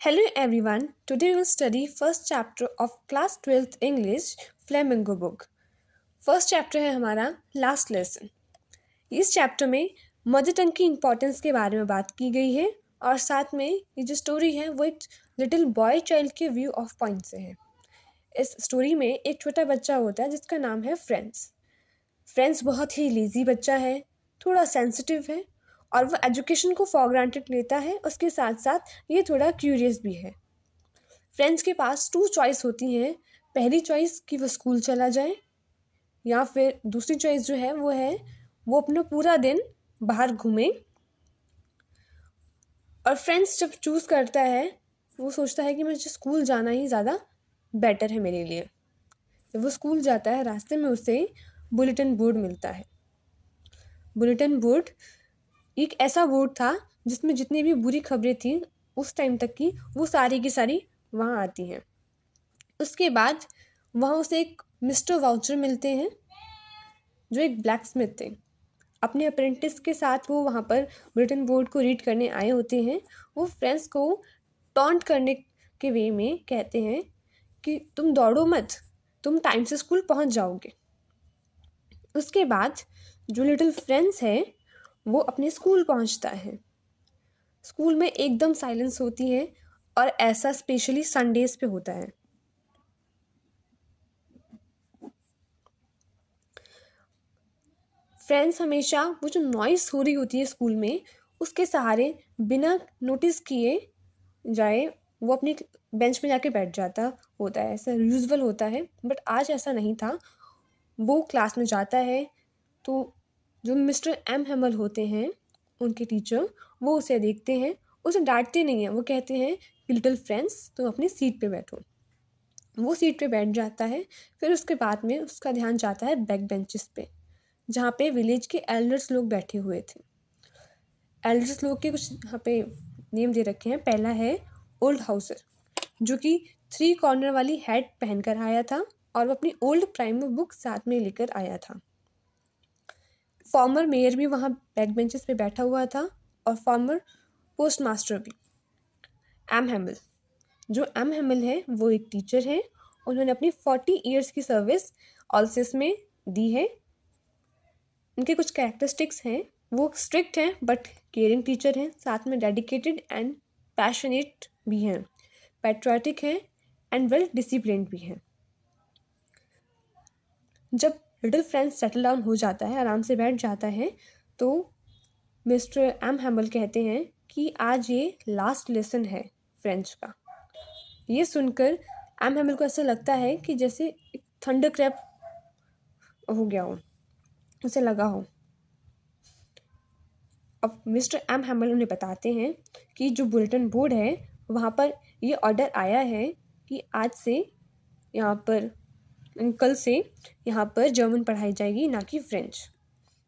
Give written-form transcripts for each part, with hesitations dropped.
Hello everyone. Today we will study first chapter of class 12th English Flamingo book. First chapter है हमारा last lesson. इस chapter में mother tongue की importance के बारे में बात की गई है और साथ में ये जो स्टोरी है वो एक लिटिल बॉय चाइल्ड के व्यू ऑफ पॉइंट से है। इस स्टोरी में एक छोटा बच्चा होता है जिसका नाम है फ्रेंड्स। फ्रेंड्स बहुत ही लेज़ी बच्चा है, थोड़ा सेंसिटिव है और वो एजुकेशन को फॉर ग्रांटेड लेता है। उसके साथ साथ ये थोड़ा क्यूरियस भी है। फ्रेंड्स के पास टू चॉइस होती हैं। पहली चॉइस कि वो स्कूल चला जाए या फिर दूसरी चॉइस जो है वो अपना पूरा दिन बाहर घूमे। और फ्रेंड्स जब चूज़ करता है वो सोचता है कि मुझे स्कूल जाना ही ज़्यादा बेटर है मेरे लिए। जब वो स्कूल जाता है रास्ते में उसे बुलेटिन बोर्ड मिलता है। बुलेटिन बोर्ड एक ऐसा बोर्ड था जिसमें जितनी भी बुरी खबरें थी उस टाइम तक की वो सारी की सारी वहाँ आती हैं। उसके बाद वहाँ उसे एक मिस्टर वाउचर मिलते हैं जो एक ब्लैक स्मिथ थे। अपने अप्रेंटिस के साथ वो वहाँ पर बुलेटिन बोर्ड को रीड करने आए होते हैं। वो फ्रेंड्स को टॉन्ट करने के वे में कहते हैं कि तुम दौड़ो मत, तुम टाइम से स्कूल पहुँच जाओगे। उसके बाद जो लिटिल फ्रेंड्स है वो अपने स्कूल पहुँचता है। स्कूल में एकदम साइलेंस होती है और ऐसा स्पेशली संडेज पे होता है। फ्रेंड्स हमेशा वो जो नॉइस हो रही होती है स्कूल में उसके सहारे बिना नोटिस किए जाए वो अपनी बेंच पे जाके बैठ जाता होता है। ऐसा यूजुअल होता है बट आज ऐसा नहीं था। वो क्लास में जाता है तो जो मिस्टर एम हेमल होते हैं उनके टीचर वो उसे देखते हैं। उसे डांटते नहीं हैं, वो कहते हैं कि लिटिल फ्रेंड्स तुम अपनी सीट पे बैठो। वो सीट पे बैठ जाता है। फिर उसके बाद में उसका ध्यान जाता है बैक बेंचेस पे जहाँ पे विलेज के एल्डर्स लोग बैठे हुए थे। एल्डर्स लोग के कुछ यहाँ पे नेम दे रखे हैं। पहला है ओल्ड हाउसर जो कि 3 कॉर्नर वाली हैट पहन कर आया था और वो अपनी ओल्ड प्राइमर बुक साथ में लेकर आया था। फॉर्मर मेयर भी वहाँ बैक बेंचेस पे बैठा हुआ था और फॉर्मर पोस्ट मास्टर भी। एम हेमल जो एम हेमल है वो एक टीचर है। उन्होंने अपनी 40 ईयर्स की सर्विस ऑल्सिस में दी है। उनके कुछ कैरेक्टरिस्टिक्स हैं, वो स्ट्रिक्ट हैं बट केयरिंग टीचर हैं, साथ में डेडिकेटेड एंड पैशनेट भी हैं, पैट्रियोटिक हैं एंड वेल डिसिप्लिन्ड भी हैं। जब लिटिल फ्रेंड्स सेटल डाउन हो जाता है, आराम से बैठ जाता है, तो मिस्टर एम हैमल कहते हैं कि आज ये लास्ट लेसन है फ्रेंच का। ये सुनकर एम हैमल को ऐसा लगता है कि जैसे एक थंडर क्रैप हो गया हो, उसे लगा हो। अब मिस्टर एम हैमल उन्हें बताते हैं कि जो बुलेटिन बोर्ड है वहाँ पर ये ऑर्डर आया है कि आज से यहाँ पर कल से यहाँ पर जर्मन पढ़ाई जाएगी ना कि फ्रेंच।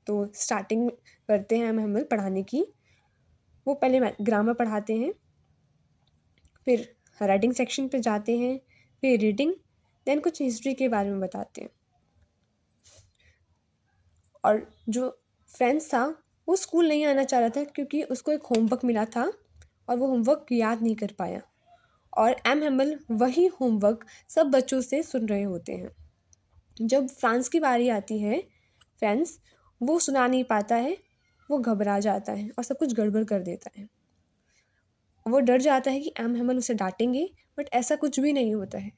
तो स्टार्टिंग करते हैं एम हैमल पढ़ाने की। वो पहले ग्रामर पढ़ाते हैं, फिर राइटिंग सेक्शन पे जाते हैं, फिर रीडिंग, देन कुछ हिस्ट्री के बारे में बताते हैं। और जो फ्रेंड्स था वो स्कूल नहीं आना चाह रहा था क्योंकि उसको एक होमवर्क मिला था और वो होमवर्क याद नहीं कर पाया। और एम हैमल वही होमवर्क सब बच्चों से सुन रहे होते हैं। जब फ्रांस की बारी आती है, फ्रेंड्स वो सुना नहीं पाता है, वो घबरा जाता है और सब कुछ गड़बड़ कर देता है। वो डर जाता है कि एम हैमल उसे डांटेंगे बट ऐसा कुछ भी नहीं होता है।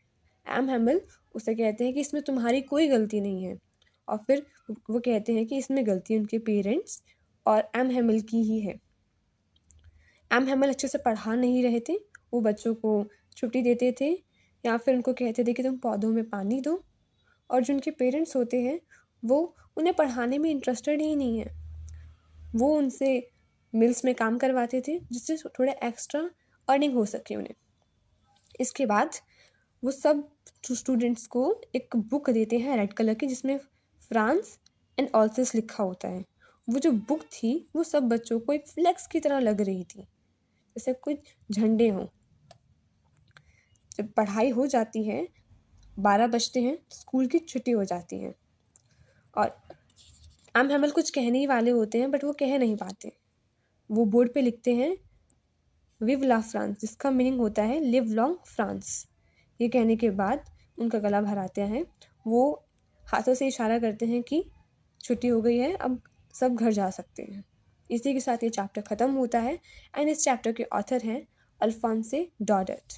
एम हैमल उसे कहते हैं कि इसमें तुम्हारी कोई गलती नहीं है और फिर वो कहते हैं कि इसमें गलती उनके पेरेंट्स और एम हैमल की ही है। एम हैमल अच्छे से पढ़ा नहीं रहे थे, वो बच्चों को छुट्टी देते थे या फिर उनको कहते थे कि तुम पौधों में पानी दो। और जो उनके पेरेंट्स होते हैं वो उन्हें पढ़ाने में इंटरेस्टेड ही नहीं है। वो उनसे मिल्स में काम करवाते थे जिससे थोड़ा एक्स्ट्रा अर्निंग हो सके उन्हें। इसके बाद वो सब स्टूडेंट्स को एक बुक देते हैं रेड कलर की जिसमें फ्रांस एंड ऑल्सिस लिखा होता है। वो जो बुक थी वो सब बच्चों को एक फ्लैग्स की तरह लग रही थी, जैसे कुछ झंडे हों। जब पढ़ाई हो जाती है, 12 बजते हैं, स्कूल की छुट्टी हो जाती है और एम हैमल कुछ कहने ही वाले होते हैं बट वो कह नहीं पाते। वो बोर्ड पे लिखते हैं विव ला फ्रांस, जिसका मीनिंग होता है लिव लॉन्ग फ्रांस। ये कहने के बाद उनका गला भराते हैं, वो हाथों से इशारा करते हैं कि छुट्टी हो गई है, अब सब घर जा सकते हैं। इसी के साथ ये चैप्टर ख़त्म होता है। एंड इस चैप्टर के ऑथर हैं अल्फोंसे डॉडेट।